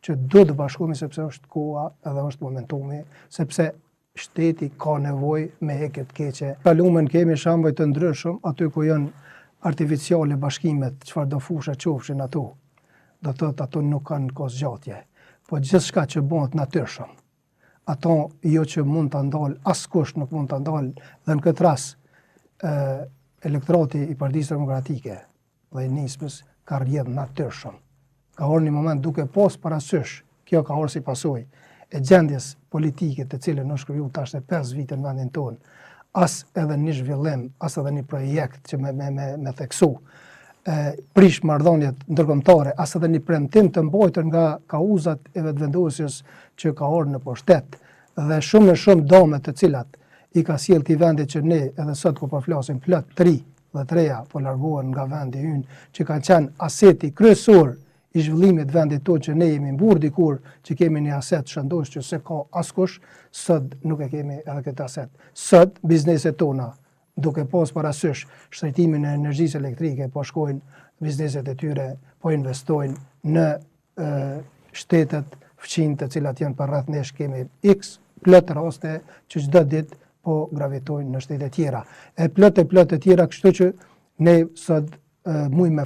që do të bashkohemi sepse është koha edhe është momentumi, sepse shteti ka nevojë me hekje të keqe. Kalumen kemi shembuj të ndryshëm aty ku janë artificiale bashkimet, çfarë do fusha qofshin ato. Do thotë ato nuk kanë kozgjatje. Po gjithçka që bëhet natyrshëm, ato jo që mund ta ndal, askush nuk mund ta ndal, dhe në këtë rast elektorati i Partisë Demokratike dhe i nismës ka rrjedh natyrshëm. Ka ardhur një moment duke pas parasysh, kjo ka ardhur si pasojë e gjendjes politike të cilën është krijuar tash e 5 vite në vendin tonë, as edhe një zhvillim, as edhe një projekt që me theksu prish marrëdhëniet ndërkombëtare, as edhe një premtim të mbajtur nga kauzat e vetëvendosjes që ka ardhur në pushtet, dhe shumë e shumë dome të cilat i ka sjell këtij vendi që ne edhe sot ku po flasim plot 3 dhe 3 po largohen nga vendi ynë që ka qenë aseti kryesor i zhvillimit vendit tonë që ne jemi mburr dikur që kemi një aset shëndosh që se ka askush, sot nuk e kemi edhe këtë aset. Sot bizneset tona, duke pas parasysh shtrejtimin e energjisë elektrike, po shkojnë bizneset e tyre, po investojnë në shtetet fqinj të cilat janë përreth nesh, kemi x plot raste që çdo ditë po gravitojnë në shtete tjera. E plot e tjera, kështu që ne sot mujmë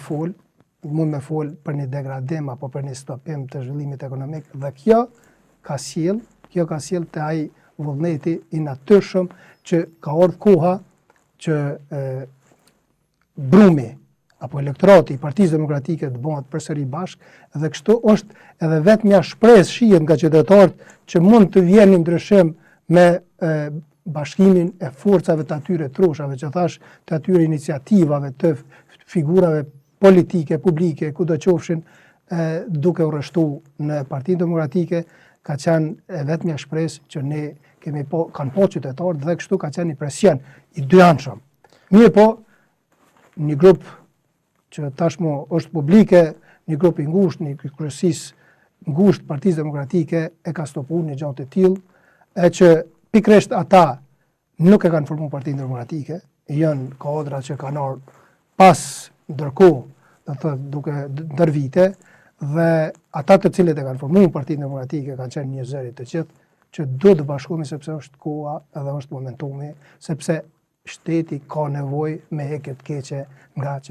me fol për një degradim apo për një stopim të zhvillimit ekonomik, dhe kjo ka sjell te ai vullneti i natyrshëm që ka ardhur koha që brumi apo elektorati i Partisë Demokratike të bëhet përsëri bashk, dhe kështu është edhe vetmja shpresë shihet nga qytetarët që mund të vjen një ndryshim me bashkimin e forcave të atyre troshave, që thash të atyre iniciativave të figurave politike, publike, ku do qofshin duke u rreshtu në Partinë Demokratike, ka qenë e vetmja shpresë që ne kanë po qytetarët, dhe kështu ka qenë një presion i dyanshëm. Mirë po, një grup që tashmë është publike, një grup i ngushtë, një kryesisë ngushtë Partisë Demokratike e ka stopuar një gjë të tillë, e që pikërisht ata nuk e kanë formuar Partinë Demokratike, janë kodra që kanë ardhur pas ndërkohë, do thotë duke ndër vite, dhe ata të cilët e kanë formuar Partinë Demokratike kanë qenë një zëri të gjithë që do të bashkohemi sepse është koha edhe është momentumi, sepse shteti ka nevojë me hekje të keqe nga qeveria.